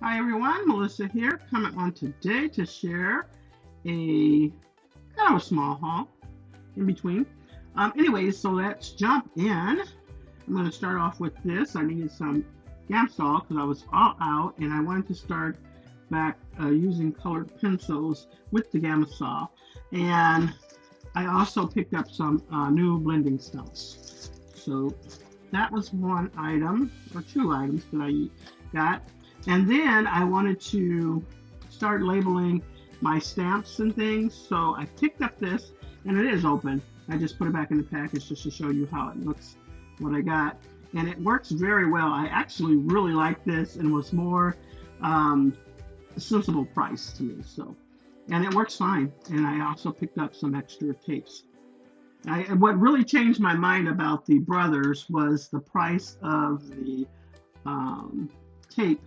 Hi everyone, Melissa here, coming on today to share a kind of a small haul in between. Anyways, so let's jump in. I'm going to start off with this. I needed some Gamsol because I was all out and I wanted to start back using colored pencils with the Gamsol. And I also picked up some new blending stumps. So that was one item, or two items that I got. And then I wanted to start labeling my stamps and things. So I picked up this, and it is open. I just put it back in the package just to show you how it looks, what I got. And it works very well. I actually really like this, and it was more sensible price to me. So, and it works fine. And I also picked up some extra tapes. What really changed my mind about the Brothers was the price of the tape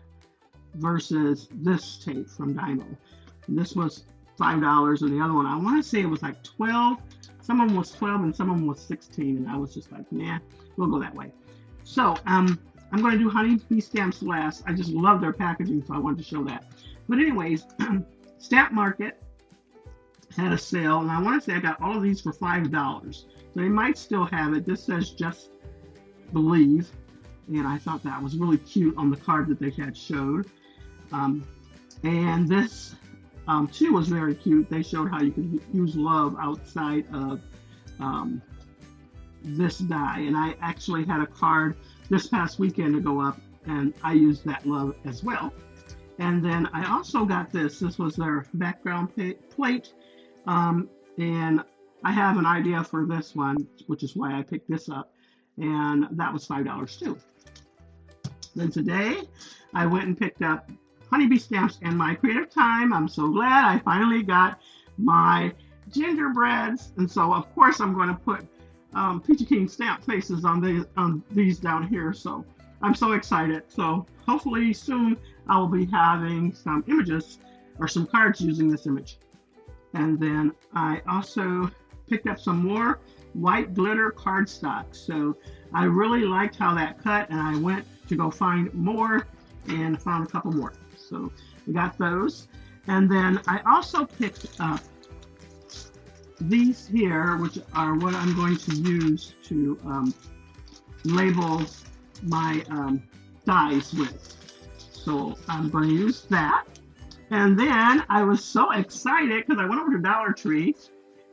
versus this tape from Dymo. This was $5 and the other one, I want to say it was like 12. Some of them was 12 and some of them was 16, and I was just like, nah, we'll go that way. So I'm going to do honeybee stamps last. I just love their packaging, so I wanted to show that. But anyways, Stamp Market had a sale, and I want to say I got all of these for $5. So they might still have it. This says Just Believe, and I thought that was really cute on the card that they had showed. And this too was very cute. They showed how you could use love outside of this die, and I actually had a card this past weekend to go up, and I used that love as well. And then I also got this. This was their background plate, and I have an idea for this one, which is why I picked this up, and that was $5 too. Then today I went and picked up honeybee stamps and my creative time. I'm so glad I finally got my gingerbreads, and so of course I'm going to put Peachy King stamp faces on these down here. So I'm so excited. So hopefully soon I will be having some images or some cards using this image. And then I also picked up some more white glitter cardstock. So I really liked how that cut, and I went to go find more and found a couple more. So we got those. And then I also picked up these here, which are what I'm going to use to label my dies with. So I'm going to use that. And then I was so excited because I went over to Dollar Tree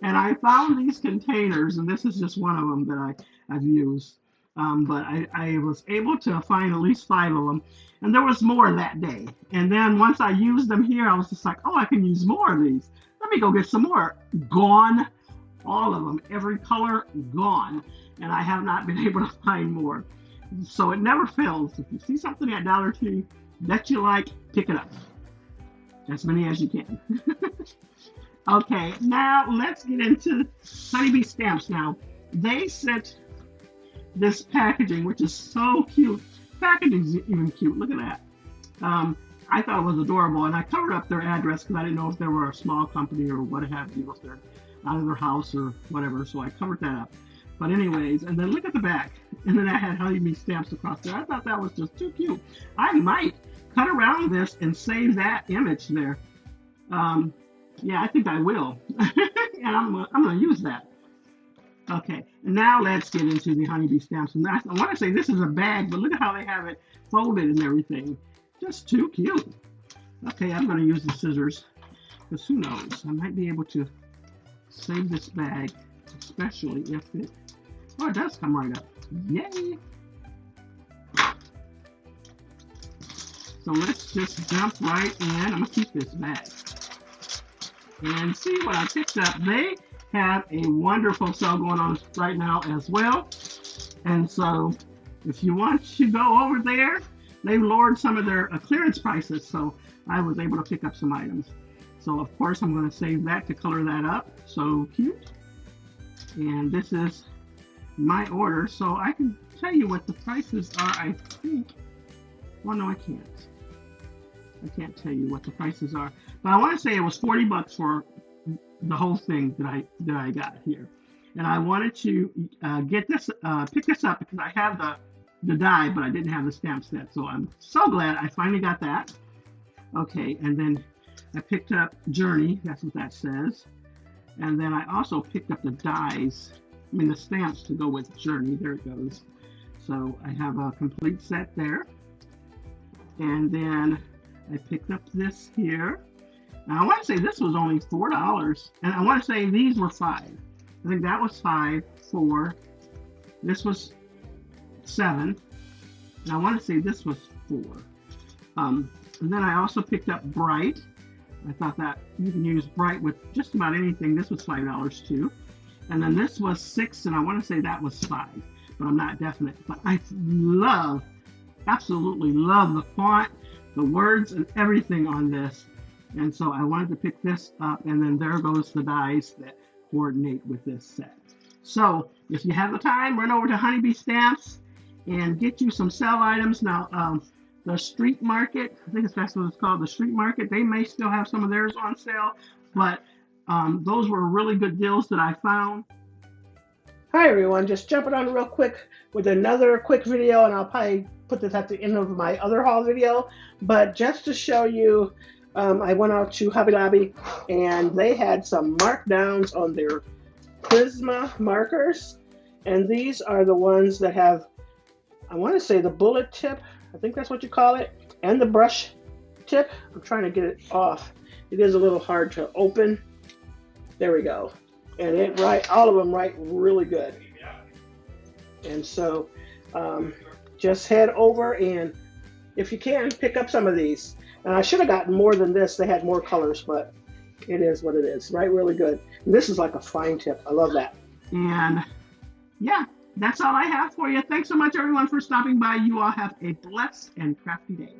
and I found these containers, and this is just one of them that I've used. But I was able to find at least 5 of them, and there was more that day. And then once I used them here, I was just like, oh, I can use more of these. Let me go get some more. Gone. All of them. Every color gone. And I have not been able to find more. So it never fails. If you see something at Dollar Tree that you like, pick it up. As many as you can. Okay, now let's get into honeybee stamps now. They sent this packaging, which is so cute. Packaging is even cute. Look at that. I thought it was adorable, and I covered up their address because I didn't know if they were a small company or what have you, if they're out of their house or whatever, so I covered that up. But anyways, and then look at the back, and then I had honeybee stamps across there. I thought that was just too cute. I might cut around this and save that image there. Yeah, I think I will. And I'm going to use that. Okay, now let's get into the honeybee stamps. And I want to say this is a bag, but look at how they have it folded and everything. Just too cute. Okay, I'm going to use the scissors, because who knows, I might be able to save this bag, especially if it, oh, it does come right up. Yay! So let's just jump right in. I'm going to keep this bag. And see what I picked up. They have a wonderful sale going on right now as well. And so if you want to go over there, they've lowered some of their clearance prices. So I was able to pick up some items. So of course I'm going to save that to color that up. So cute. And this is my order. So I can tell you what the prices are, I think. Well, no, I can't. I can't tell you what the prices are, but I want to say it was $40 for the whole thing that I got here. And I wanted to get this, pick this up because I have the die, but I didn't have the stamp set. So I'm so glad I finally got that. Okay, and then I picked up Journey. That's what that says. And then I also picked up the dies. I mean the stamps to go with Journey. There it goes. So I have a complete set there. And then I picked up this here. Now I want to say this was only $4. And I want to say these were $5. I think that was $5, $4. This was $7. And I want to say this was $4. And then I also picked up Bright. I thought that you can use Bright with just about anything. This was $5 too. And then this was $6, and I want to say that was $5, but I'm not definite. But I love, absolutely love the font, the words, and everything on this. And so I wanted to pick this up, and then there goes the dies that coordinate with this set. So if you have the time, run over to Honeybee Stamps and get you some sale items. Now, the street market, I think that's what it's called, the street market, they may still have some of theirs on sale, but those were really good deals that I found. Hi everyone, just jumping on real quick with another quick video, and I'll probably put this at the end of my other haul video, but just to show you, I went out to Hobby Lobby and they had some markdowns on their Prisma markers, and these are the ones that have, I want to say, the bullet tip, I think that's what you call it, and the brush tip. I'm trying to get it off. It is a little hard to open. There we go. And it all of them write really good. And so just head over and if you can, pick up some of these. And I should have gotten more than this. They had more colors, but it is what it is. Write really good. And this is like a fine tip. I love that. And yeah, that's all I have for you. Thanks so much, everyone, for stopping by. You all have a blessed and crafty day.